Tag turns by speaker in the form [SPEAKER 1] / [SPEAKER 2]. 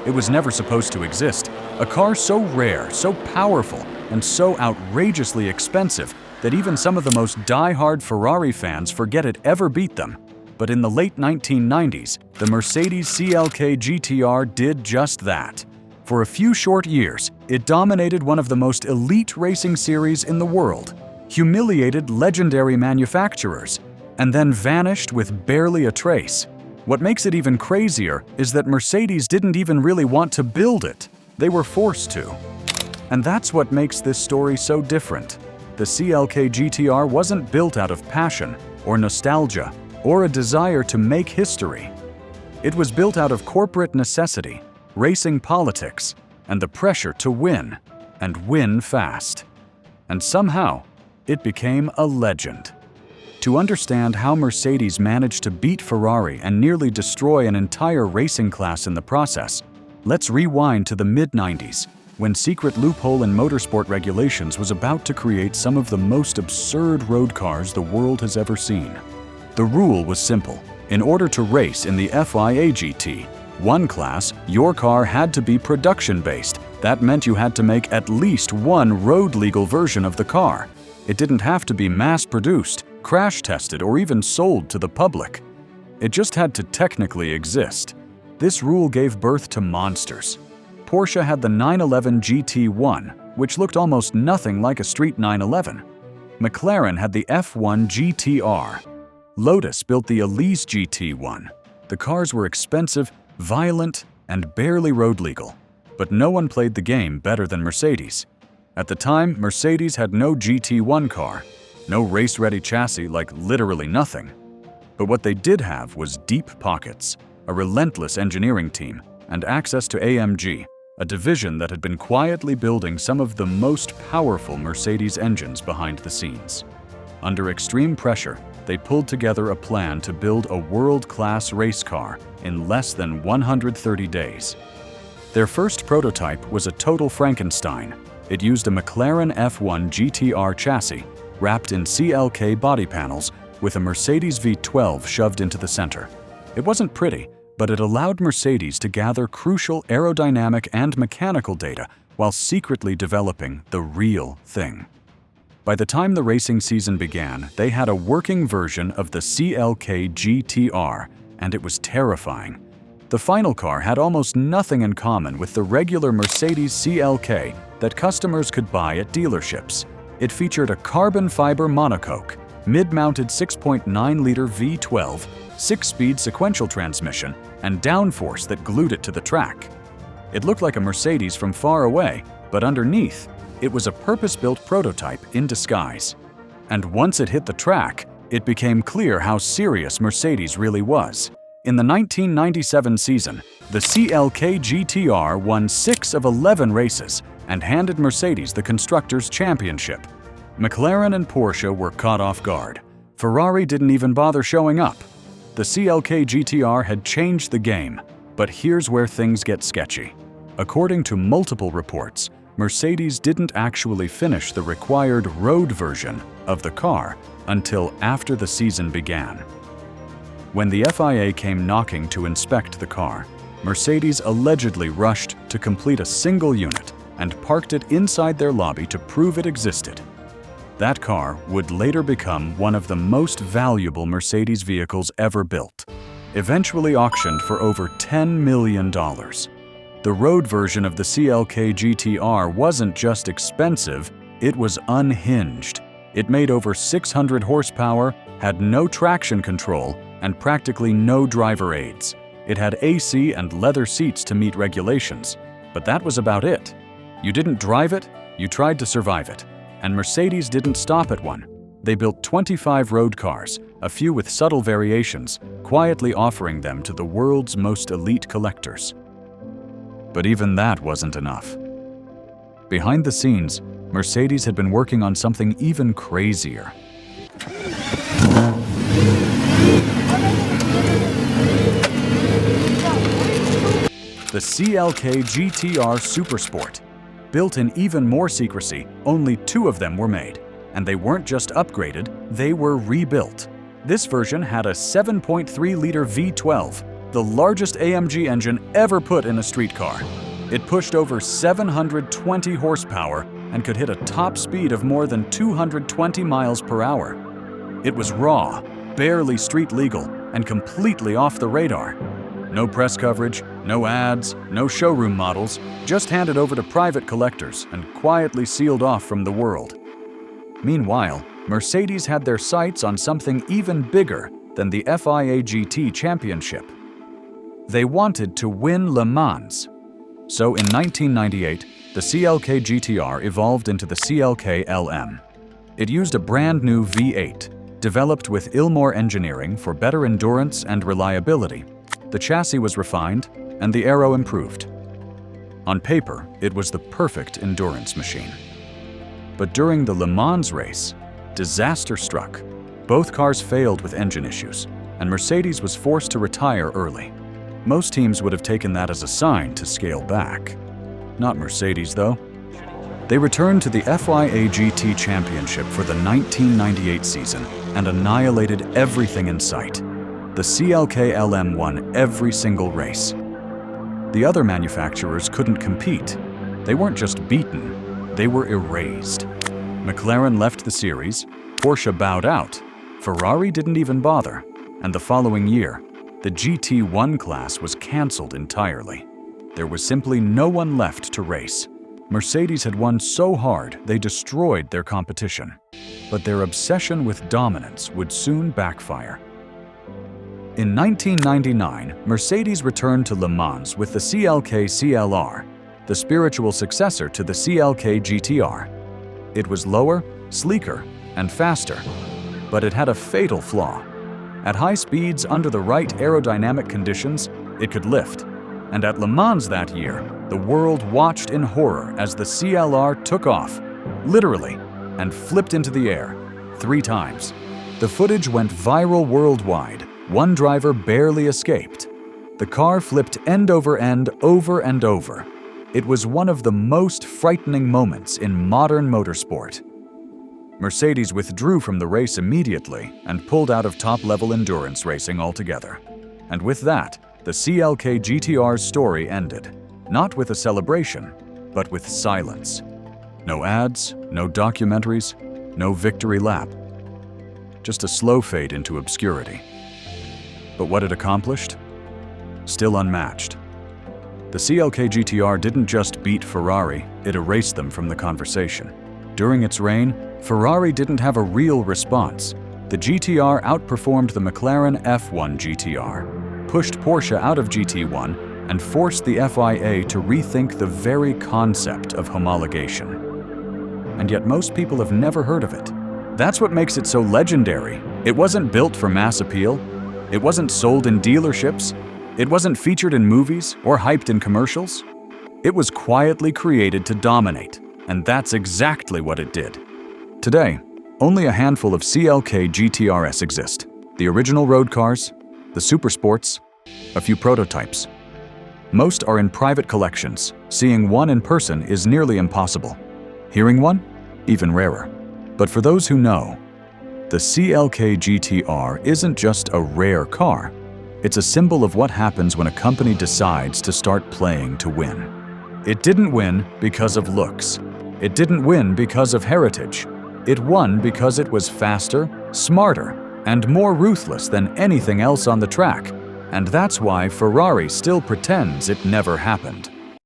[SPEAKER 1] It was never supposed to exist. A car so rare, so powerful, and so outrageously expensive that even some of the most die-hard Ferrari fans forget it ever beat them. But in the late 1990s, the Mercedes CLK GTR did just that. For a few short years, it dominated one of the most elite racing series in the world, humiliated legendary manufacturers, and then vanished with barely a trace. What makes it even crazier is that Mercedes didn't even really want to build it. They were forced to. And that's what makes this story so different. The CLK GTR wasn't built out of passion or nostalgia or a desire to make history. It was built out of corporate necessity, racing politics, and the pressure to win, and win fast. And somehow, it became a legend. To understand how Mercedes managed to beat Ferrari and nearly destroy an entire racing class in the process, let's rewind to the mid-90s, when secret loophole in motorsport regulations was about to create some of the most absurd road cars the world has ever seen. The rule was simple. In order to race in the FIA GT1 class, your car had to be production-based. That meant you had to make at least one road-legal version of the car. It didn't have to be mass-produced, crash-tested, or even sold to the public. It just had to technically exist. This rule gave birth to monsters. Porsche had the 911 GT1, which looked almost nothing like a street 911. McLaren had the F1 GTR. Lotus built the Elise GT1. The cars were expensive, violent, and barely road legal. But no one played the game better than Mercedes. At the time, Mercedes had no GT1 car, no race-ready chassis, like literally nothing. But what they did have was deep pockets, a relentless engineering team, and access to AMG, a division that had been quietly building some of the most powerful Mercedes engines behind the scenes. Under extreme pressure, they pulled together a plan to build a world-class race car in less than 130 days. Their first prototype was a total Frankenstein. It used a McLaren F1 GTR chassis wrapped in CLK body panels with a Mercedes V12 shoved into the center. It wasn't pretty, but it allowed Mercedes to gather crucial aerodynamic and mechanical data while secretly developing the real thing. By the time the racing season began, they had a working version of the CLK GTR, and it was terrifying. The final car had almost nothing in common with the regular Mercedes CLK that customers could buy at dealerships. It featured a carbon fiber monocoque, mid-mounted 6.9-liter V12, 6-speed sequential transmission, and downforce that glued it to the track. It looked like a Mercedes from far away, but underneath, it was a purpose-built prototype in disguise. And once it hit the track, it became clear how serious Mercedes really was. In the 1997 season, the CLK GTR won 6 of 11 races and handed Mercedes the Constructors' Championship. McLaren and Porsche were caught off guard. Ferrari didn't even bother showing up. The CLK GTR had changed the game, but here's where things get sketchy. According to multiple reports, Mercedes didn't actually finish the required road version of the car until after the season began. When the FIA came knocking to inspect the car, Mercedes allegedly rushed to complete a single unit and parked it inside their lobby to prove it existed. That car would later become one of the most valuable Mercedes vehicles ever built, eventually auctioned for over $10 million. The road version of the CLK GTR wasn't just expensive, it was unhinged. It made over 600 horsepower, had no traction control, and practically no driver aids. It had AC and leather seats to meet regulations, but that was about it. You didn't drive it, you tried to survive it. And Mercedes didn't stop at one. They built 25 road cars, a few with subtle variations, quietly offering them to the world's most elite collectors. But even that wasn't enough. Behind the scenes, Mercedes had been working on something even crazier. The CLK GTR Supersport. Built in even more secrecy, only 2 of them were made. And they weren't just upgraded, they were rebuilt. This version had a 7.3-liter V12, the largest AMG engine ever put in a street car. It pushed over 720 horsepower and could hit a top speed of more than 220 miles per hour. It was raw, barely street legal, and completely off the radar. No press coverage, no ads, no showroom models, just handed over to private collectors and quietly sealed off from the world. Meanwhile, Mercedes had their sights on something even bigger than the FIA GT Championship. They wanted to win Le Mans. So in 1998, the CLK GTR evolved into the CLK LM. It used a brand new V8, developed with Ilmor engineering for better endurance and reliability. The chassis was refined and the aero improved. On paper, it was the perfect endurance machine. But during the Le Mans race, disaster struck. Both cars failed with engine issues, and Mercedes was forced to retire early. Most teams would have taken that as a sign to scale back. Not Mercedes, though. They returned to the FIA GT Championship for the 1998 season and annihilated everything in sight. The CLK LM won every single race. The other manufacturers couldn't compete. They weren't just beaten, they were erased. McLaren left the series, Porsche bowed out, Ferrari didn't even bother, and the following year, the GT1 class was cancelled entirely. There was simply no one left to race. Mercedes had won so hard they destroyed their competition. But their obsession with dominance would soon backfire. In 1999, Mercedes returned to Le Mans with the CLK CLR, the spiritual successor to the CLK GTR. It was lower, sleeker, and faster, but it had a fatal flaw. At high speeds under the right aerodynamic conditions, it could lift. And at Le Mans that year, the world watched in horror as the CLR took off, literally, and flipped into the air 3 times. The footage went viral worldwide. One driver barely escaped. The car flipped end over end, over and over. It was one of the most frightening moments in modern motorsport. Mercedes withdrew from the race immediately and pulled out of top-level endurance racing altogether. And with that, the CLK GTR's story ended, not with a celebration, but with silence. No ads, no documentaries, no victory lap. Just a slow fade into obscurity. But what it accomplished? Still unmatched. The CLK GTR didn't just beat Ferrari, it erased them from the conversation. During its reign, Ferrari didn't have a real response. The GTR outperformed the McLaren F1 GTR, pushed Porsche out of GT1, and forced the FIA to rethink the very concept of homologation. And yet most people have never heard of it. That's what makes it so legendary. It wasn't built for mass appeal. It wasn't sold in dealerships. It wasn't featured in movies or hyped in commercials. It was quietly created to dominate, and that's exactly what it did. Today, only a handful of CLK GTRs exist. The original road cars, the Supersports, a few prototypes. Most are in private collections. Seeing one in person is nearly impossible. Hearing one? Even rarer. But for those who know, the CLK GTR isn't just a rare car. It's a symbol of what happens when a company decides to start playing to win. It didn't win because of looks. It didn't win because of heritage. It won because it was faster, smarter, and more ruthless than anything else on the track. And that's why Ferrari still pretends it never happened.